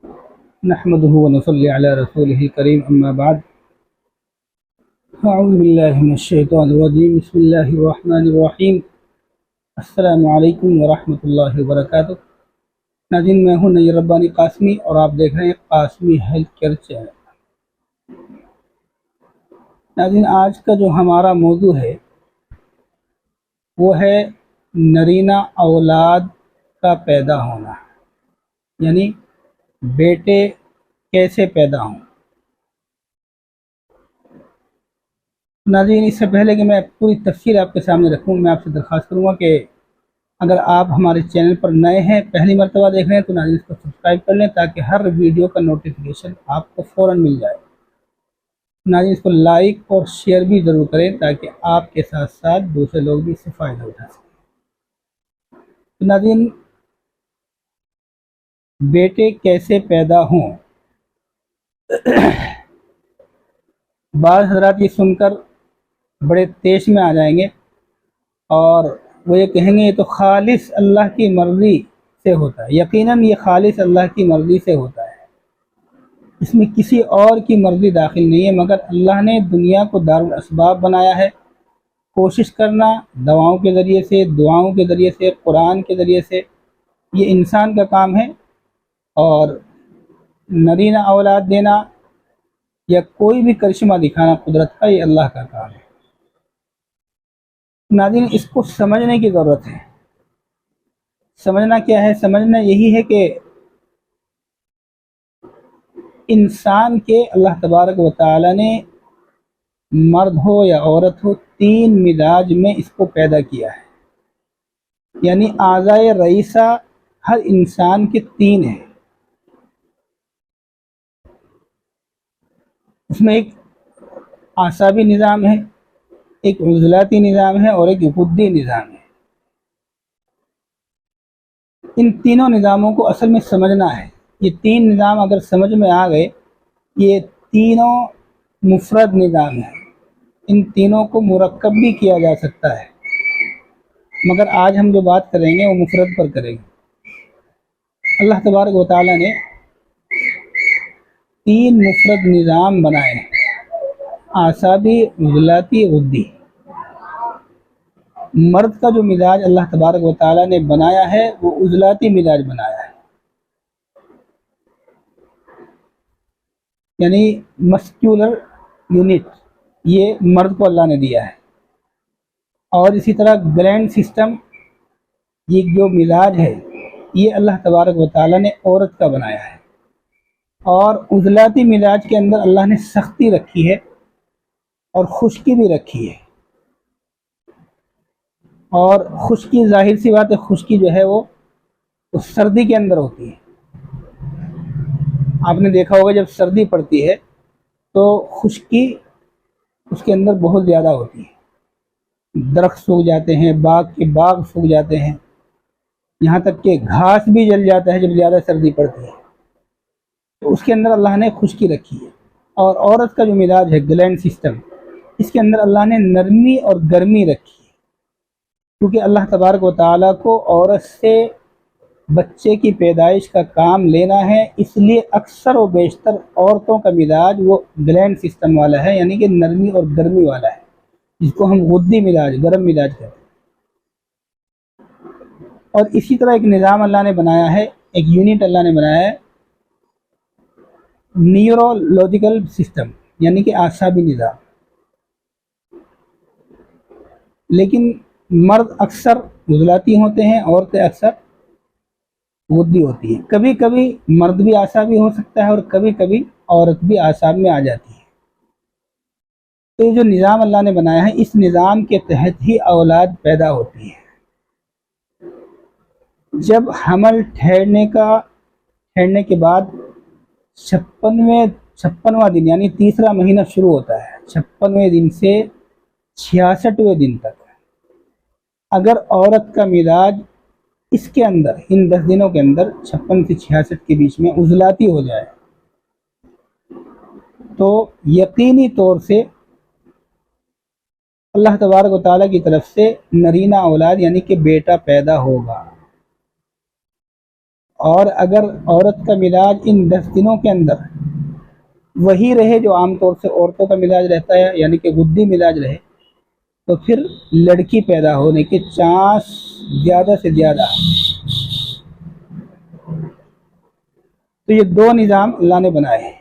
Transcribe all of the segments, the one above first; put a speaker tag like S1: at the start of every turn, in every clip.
S1: نحمده ونصلي على رسوله الكريم اما بعد اعوذ باللہ من الشیطان الرجیم بسم اللہ الرحمن الرحیم السلام علیکم ورحمۃ اللہ وبرکاتہ۔ ناظرین، میں ہوں نیر ربانی قاسمی اور آپ دیکھ رہے ہیں قاسمی ہیلتھ کیئر چینل۔ ناظرین، آج کا جو ہمارا موضوع ہے وہ ہے نرینہ اولاد کا پیدا ہونا، یعنی بیٹے کیسے پیدا ہوں۔ ناظرین، اس سے پہلے کہ میں پوری تفصیل آپ کے سامنے رکھوں، میں آپ سے درخواست کروں گا کہ اگر آپ ہمارے چینل پر نئے ہیں، پہلی مرتبہ دیکھ رہے ہیں، تو ناظرین اس کو سبسکرائب کر لیں تاکہ ہر ویڈیو کا نوٹیفیکیشن آپ کو فوراً مل جائے۔ ناظرین اس کو لائک اور شیئر بھی ضرور کریں تاکہ آپ کے ساتھ ساتھ دوسرے لوگ بھی اس سے فائدہ اٹھا سکیں۔ ناظرین، بیٹے کیسے پیدا ہوں، بعض حضرات یہ سن کر بڑے تیش میں آ جائیں گے اور وہ یہ کہیں گے یہ تو خالص اللہ کی مرضی سے ہوتا ہے۔ یقیناً یہ خالص اللہ کی مرضی سے ہوتا ہے، اس میں کسی اور کی مرضی داخل نہیں ہے، مگر اللہ نے دنیا کو دارالاسباب بنایا ہے۔ کوشش کرنا دواؤں کے ذریعے سے، دعاؤں کے ذریعے سے، قرآن کے ذریعے سے، یہ انسان کا کام ہے، اور نرینہ اولاد دینا یا کوئی بھی کرشمہ دکھانا قدرت کا، یہ اللہ کا کام ہے۔ ناظرین اس کو سمجھنے کی ضرورت ہے۔ سمجھنا کیا ہے؟ سمجھنا یہی ہے کہ انسان کے اللہ تبارک و تعالی نے مرد ہو یا عورت ہو، تین مزاج میں اس کو پیدا کیا ہے، یعنی اعضائے رئیسہ ہر انسان کے تین ہیں۔ اس میں ایک اعصابی نظام ہے، ایک عضلاتی نظام ہے اور ایک غدی نظام ہے۔ ان تینوں نظاموں کو اصل میں سمجھنا ہے۔ یہ تین نظام اگر سمجھ میں آ گئے، یہ تینوں مفرد نظام ہیں، ان تینوں کو مرکب بھی کیا جا سکتا ہے، مگر آج ہم جو بات کریں گے وہ مفرد پر کریں گے۔ اللہ تبارک و تعالیٰ نے تین مفرد نظام بنائے ہیں، اعصابی، عضلاتی، غدی۔ مرد کا جو مزاج اللہ تبارک و تعالیٰ نے بنایا ہے وہ عضلاتی مزاج بنایا ہے، یعنی مسکولر یونٹ، یہ مرد کو اللہ نے دیا ہے۔ اور اسی طرح گلینڈ سسٹم، یہ جو مزاج ہے یہ اللہ تبارک و تعالیٰ نے عورت کا بنایا ہے۔ اور عضلاتی مزاج کے اندر اللہ نے سختی رکھی ہے اور خشکی بھی رکھی ہے، اور خشکی ظاہر سی بات ہے، خشکی جو ہے وہ سردی کے اندر ہوتی ہے۔ آپ نے دیکھا ہوگا جب سردی پڑتی ہے تو خشکی اس کے اندر بہت زیادہ ہوتی ہے، درخت سوکھ جاتے ہیں، باغ کے باغ سوکھ جاتے ہیں، یہاں تک کہ گھاس بھی جل جاتا ہے جب زیادہ سردی پڑتی ہے، تو اس کے اندر اللہ نے خشکی رکھی ہے۔ اور عورت کا جو مزاج ہے گلینڈ سسٹم، اس کے اندر اللہ نے نرمی اور گرمی رکھی ہے، کیونکہ اللہ تبارک و تعالیٰ کو عورت سے بچے کی پیدائش کا کام لینا ہے، اس لیے اکثر و بیشتر عورتوں کا مزاج وہ گلینڈ سسٹم والا ہے، یعنی کہ نرمی اور گرمی والا ہے، جس کو ہم غدی مزاج، گرم مزاج کہتے ہیں۔ اور اسی طرح ایک نظام اللہ نے بنایا ہے، ایک یونٹ اللہ نے بنایا ہے، نیورولوجیکل سسٹم، یعنی کہ اعصابی نظام۔ لیکن مرد اکثر عضلاتی ہوتے ہیں، عورتیں اکثر غدی ہوتی ہے۔ کبھی کبھی مرد بھی اعصابی ہو سکتا ہے اور کبھی کبھی عورت بھی اعصاب میں آ جاتی ہے۔ تو یہ جو نظام اللہ نے بنایا ہے، اس نظام کے تحت ہی اولاد پیدا ہوتی ہے۔ جب حمل ٹھہرنے کے بعد 56واں دن، یعنی تیسرا مہینہ شروع ہوتا ہے، 56ویں دن سے 66ویں دن تک اگر عورت کا مزاج اس کے اندر، ان 10 دنوں کے اندر 56 سے 66 کے بیچ میں عضلاتی ہو جائے تو یقینی طور سے اللہ تبارک و تعالیٰ کی طرف سے نرینہ اولاد یعنی کہ بیٹا پیدا ہوگا۔ اور اگر عورت کا مزاج ان 10 دنوں کے اندر وہی رہے جو عام طور سے عورتوں کا مزاج رہتا ہے، یعنی کہ غدی مزاج رہے، تو پھر لڑکی پیدا ہونے کے چانس زیادہ سے زیادہ۔ تو یہ 2 نظام اللہ نے بنائے ہیں۔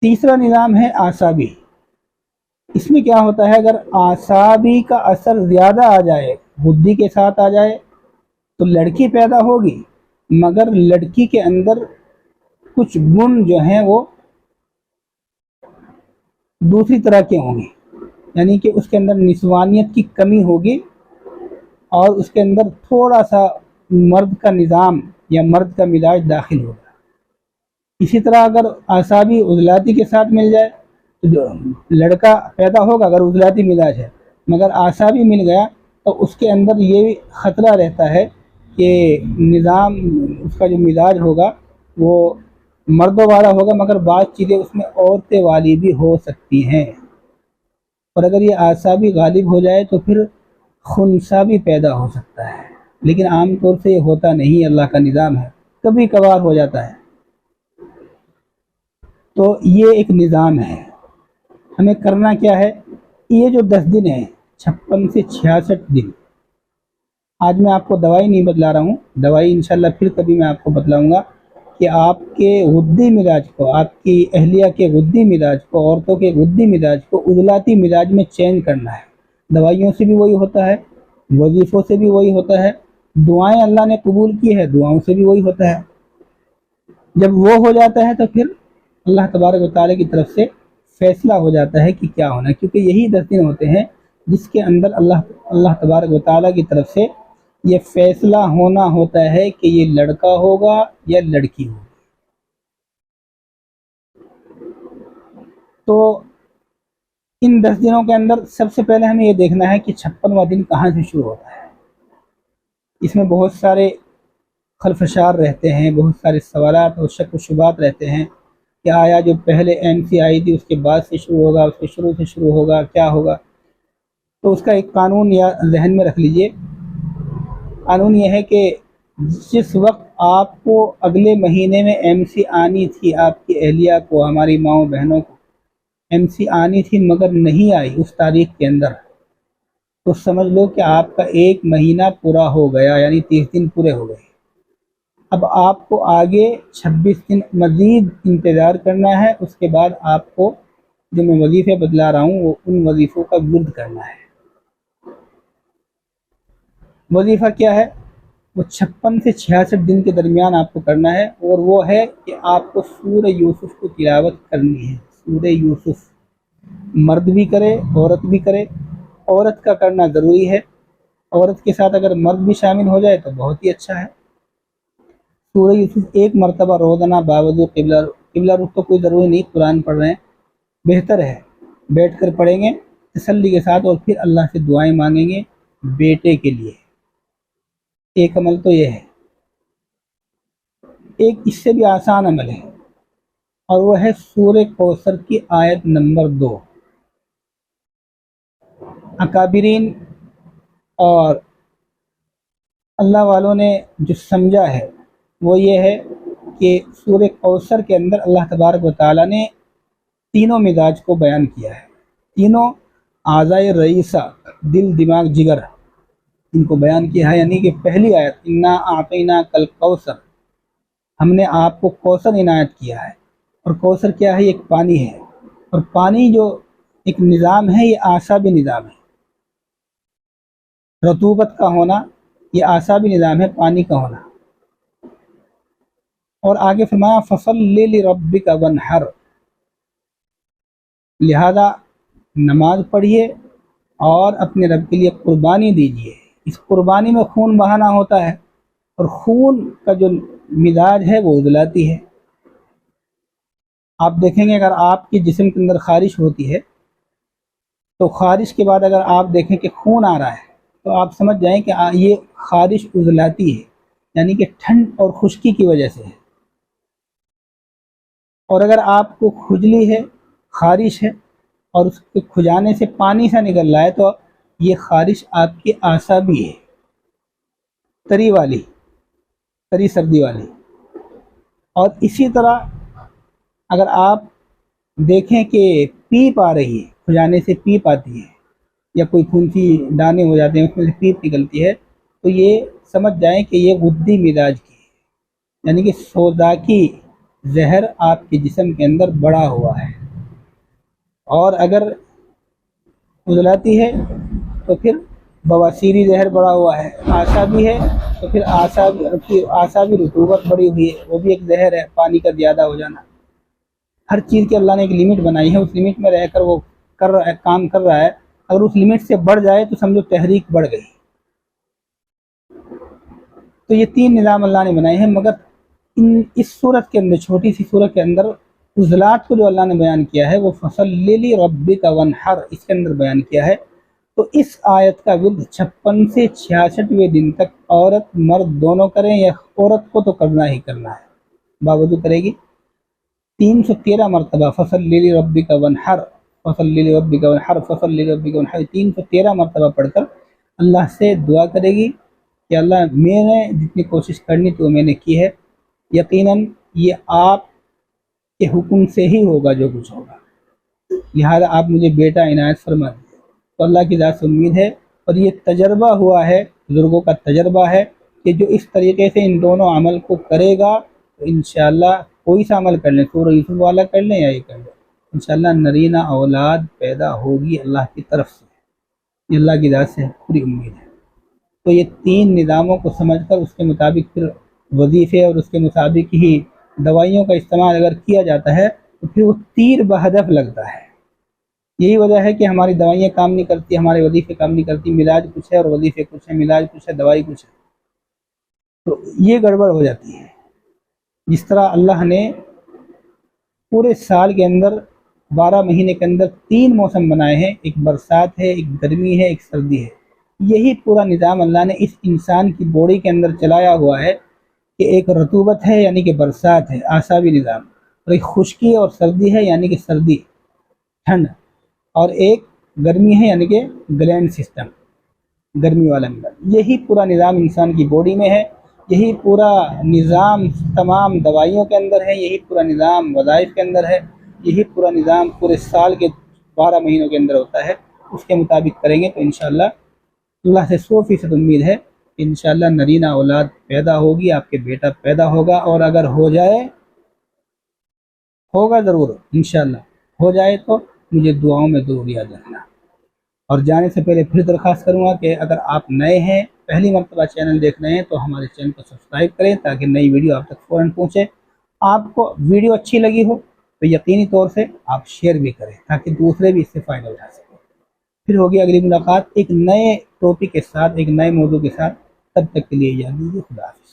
S1: تیسرا نظام ہے اعصابی۔ اس میں کیا ہوتا ہے، اگر اعصابی کا اثر زیادہ آ جائے، بدھی کے ساتھ آ جائے، تو لڑکی پیدا ہوگی، مگر لڑکی کے اندر کچھ گن جو ہیں وہ دوسری طرح کے ہوں گے، یعنی کہ اس کے اندر نسوانیت کی کمی ہوگی اور اس کے اندر تھوڑا سا مرد کا نظام یا مرد کا مزاج داخل ہوگا۔ اسی طرح اگر اعصابی عضلاتی کے ساتھ مل جائے تو جو لڑکا پیدا ہوگا اگر عضلاتی مزاج ہے، مگر اعصابی مل گیا تو اس کے اندر یہ خطرہ رہتا ہے کہ نظام اس کا جو مزاج ہوگا وہ مردوں والا ہوگا، مگر بعض چیزیں اس میں عورتیں والی بھی ہو سکتی ہیں۔ اور اگر یہ اعصابی غالب ہو جائے تو پھر خنثی بھی پیدا ہو سکتا ہے، لیکن عام طور سے یہ ہوتا نہیں، اللہ کا نظام ہے، کبھی کبھار ہو جاتا ہے۔ تو یہ ایک نظام ہے۔ ہمیں کرنا کیا ہے، یہ جو 10 دن ہیں 56 سے 66 دن، آج میں آپ کو دوائی نہیں بتلا رہا ہوں، دوائی انشاءاللہ پھر کبھی میں آپ کو بتلاؤں گا کہ آپ کے غدی مزاج کو، آپ کی اہلیہ کے غدی مزاج کو، عورتوں کے غدی مزاج کو عضلاتی مزاج میں چینج کرنا ہے۔ دوائیوں سے بھی وہی ہوتا ہے، وظیفوں سے بھی وہی ہوتا ہے، دعائیں اللہ نے قبول کی ہے، دعاؤں سے بھی وہی ہوتا ہے۔ جب وہ ہو جاتا ہے تو پھر اللہ تبارک و تعالیٰ کی طرف سے فیصلہ ہو جاتا ہے کہ کیا ہونا ہے، کیونکہ یہی 10 دن ہوتے ہیں جس کے اندر اللہ تبارک و تعالیٰ کی طرف سے یہ فیصلہ ہونا ہوتا ہے کہ یہ لڑکا ہوگا یا لڑکی ہوگی۔ تو ان 10 دنوں کے اندر سب سے پہلے ہمیں یہ دیکھنا ہے کہ 56واں دن کہاں سے شروع ہوتا ہے۔ اس میں بہت سارے خلفشار رہتے ہیں، بہت سارے سوالات اور شک و شبہات رہتے ہیں کہ آیا جو پہلے MC آئی تھی اس کے بعد سے شروع ہوگا، اس کے شروع سے شروع ہوگا، کیا ہوگا؟ تو اس کا ایک قانون یا ذہن میں رکھ لیجئے۔ قانون یہ ہے کہ جس وقت آپ کو اگلے مہینے میں MC آنی تھی، آپ کی اہلیہ کو، ہماری ماؤں بہنوں کو MC آنی تھی مگر نہیں آئی اس تاریخ کے اندر، تو سمجھ لو کہ آپ کا 1 مہینہ پورا ہو گیا، یعنی 30 دن پورے ہو گئے۔ اب آپ کو آگے 26 دن مزید انتظار کرنا ہے، اس کے بعد آپ کو جو میں وظیفے بتلا رہا ہوں وہ ان وظیفوں کا ورد کرنا ہے۔ وظیفہ کیا ہے؟ وہ 56 سے 66 دن کے درمیان آپ کو کرنا ہے، اور وہ ہے کہ آپ کو سورہ یوسف کو تلاوت کرنی ہے۔ سورہ یوسف مرد بھی کرے، عورت بھی کرے، عورت کا کرنا ضروری ہے، عورت کے ساتھ اگر مرد بھی شامل ہو جائے تو بہت ہی اچھا ہے۔ سورہ یوسف 1 مرتبہ روزانہ باوضو قبلہ رخ تو کوئی ضروری نہیں، قرآن پڑھ رہے ہیں بہتر ہے، بیٹھ کر پڑھیں گے تسلی کے ساتھ، اور پھر اللہ سے دعائیں مانگیں گے بیٹے کے لیے۔ ایک عمل تو یہ ہے۔ ایک اس سے بھی آسان عمل ہے، اور وہ ہے سورہ کوثر کی آیت نمبر 2۔ اکابرین اور اللہ والوں نے جو سمجھا ہے وہ یہ ہے کہ سورہ کوثر کے اندر اللہ تبارک و تعالیٰ نے تینوں مزاج کو بیان کیا ہے، تینوں اعضائے رئیسہ، دل، دماغ، جگر، ان کو بیان کیا ہے۔ یعنی کہ پہلی آیت انا اعطیناک الکوثر، ہم نے آپ کو کوثر عنایت کیا ہے، اور کوثر کیا ہے؟ ایک پانی ہے، اور پانی جو ایک نظام ہے یہ اعصابی نظام ہے، رطوبت کا ہونا یہ اعصابی نظام ہے، پانی کا ہونا۔ اور آگے فرمایا فَصَلِّ لِرَبِّكَ وَانْحَرْ، لہذا نماز پڑھیے اور اپنے رب کے لیے قربانی دیجیے۔ اس قربانی میں خون بہانا ہوتا ہے، اور خون کا جو مزاج ہے وہ عضلاتی ہے۔ آپ دیکھیں گے اگر آپ کے جسم کے اندر خارش ہوتی ہے تو خارش کے بعد اگر آپ دیکھیں کہ خون آ رہا ہے تو آپ سمجھ جائیں کہ یہ خارش عضلاتی ہے، یعنی کہ ٹھنڈ اور خشکی کی وجہ سے ہے۔ اور اگر آپ کو کھجلی ہے، خارش ہے، اور اس کے کھجانے سے پانی سا نکل رہا ہے تو یہ خارش آپ کی اعصابی ہے، تری والی۔ سری سردی والی۔ اور اسی طرح اگر آپ دیکھیں کہ پیپ آ رہی ہے، کھجانے سے پیپ آتی ہے، یا کوئی پھنسی دانے ہو جاتے ہیں اس میں سے پیپ نکلتی ہے، تو یہ سمجھ جائیں کہ یہ غدی مزاج کی ہے، یعنی کہ سوزاکی زہر آپ کے جسم کے اندر بڑا ہوا ہے۔ اور اگر کھجلاتی ہے تو پھر بواسیری زہر بڑا ہوا ہے، اعصابی ہے تو پھر اعصابی رطوبت بڑی ہوئی ہے، وہ بھی ایک زہر ہے، پانی کا زیادہ ہو جانا۔ ہر چیز کی اللہ نے ایک لمٹ بنائی ہے، اس لمٹ میں رہ کر وہ کام کر رہا ہے، اگر اس لمٹ سے بڑھ جائے تو سمجھو تحریک بڑھ گئی۔ تو یہ 3 نظام اللہ نے بنائے ہیں، مگر اس صورت کے اندر، چھوٹی سی صورت کے اندر، عضلات کو جو اللہ نے بیان کیا ہے وہ فصلی لربک وانحر اس کے اندر بیان کیا ہے۔ تو اس آیت کا ورد 56 سے 66ویں دن تک عورت مرد دونوں کریں، یا عورت کو تو کرنا ہی کرنا ہے، باوضو کرے گی 313 مرتبہ فصلی لربک وانحر، فصلی لربک وانحر، فصلی لربک وانحر 313 مرتبہ پڑھ کر اللہ سے دعا کرے گی کہ اللہ میں نے جتنی کوشش کرنی تو میں نے کی ہے، یقیناً یہ آپ کے حکم سے ہی ہوگا جو کچھ ہوگا، لہذا آپ مجھے بیٹا عنایت فرما دیں۔ تو اللہ کی ذات سے امید ہے، اور یہ تجربہ ہوا ہے، بزرگوں کا تجربہ ہے کہ جو اس طریقے سے ان دونوں عمل کو کرے گا تو انشاءاللہ کوئی سا عمل کر لیں، سورہ یوسف والا کر لیں یا یہ کر لیں، انشاءاللہ نرینہ اولاد پیدا ہوگی اللہ کی طرف سے، یہ اللہ کی ذات سے پوری امید ہے۔ تو یہ 3 نظاموں کو سمجھ کر اس کے مطابق پھر وظیفے اور اس کے مطابق ہی دوائیوں کا استعمال اگر کیا جاتا ہے تو پھر وہ تیر بہدف لگتا ہے۔ یہی وجہ ہے کہ ہماری دوائیاں کام نہیں کرتی، ہمارے وظیفے کام نہیں کرتی، ملاج کچھ ہے اور وظیفے کچھ ہے، ملاج کچھ ہے دوائی کچھ ہے، تو یہ گڑبڑ ہو جاتی ہے۔ جس طرح اللہ نے پورے سال کے اندر 12 مہینے کے اندر 3 موسم بنائے ہیں، ایک برسات ہے، ایک گرمی ہے، ایک سردی ہے، یہی پورا نظام اللہ نے اس انسان کی باڈی کے اندر چلایا ہوا ہے کہ ایک رطوبت ہے یعنی کہ برسات ہے، اعصابی نظام، اور ایک خشکی اور سردی ہے یعنی کہ سردی ٹھنڈ، اور ایک گرمی ہے یعنی کہ گلینڈ سسٹم، گرمی والا نظام۔ یہی پورا نظام انسان کی باڈی میں ہے، یہی پورا نظام تمام دوائیوں کے اندر ہے، یہی پورا نظام وظائف کے اندر ہے، یہی پورا نظام پورے سال کے 12 مہینوں کے اندر ہوتا ہے۔ اس کے مطابق کریں گے تو انشاءاللہ اللہ سے 100% امید ہے کہ انشاءاللہ نرینہ اولاد پیدا ہوگی، آپ کے بیٹا پیدا ہوگا، اور اگر ہو جائے، ہوگا ضرور انشاءاللہ، ہو جائے تو مجھے دعاؤں میں ضرور یاد رکھنا۔ اور جانے سے پہلے پھر درخواست کروں گا کہ اگر آپ نئے ہیں، پہلی مرتبہ چینل دیکھ رہے ہیں، تو ہمارے چینل کو سبسکرائب کریں تاکہ نئی ویڈیو آپ تک فوراً پہنچے۔ آپ کو ویڈیو اچھی لگی ہو تو یقینی طور سے آپ شیئر بھی کریں تاکہ دوسرے بھی اس سے فائدہ اٹھا سکیں۔ پھر ہوگی اگلی ملاقات ایک نئے ٹاپک کے ساتھ، ایک نئے موضوع کے ساتھ، تب تک کے لیے اجازت دیجیے، خدا حافظ۔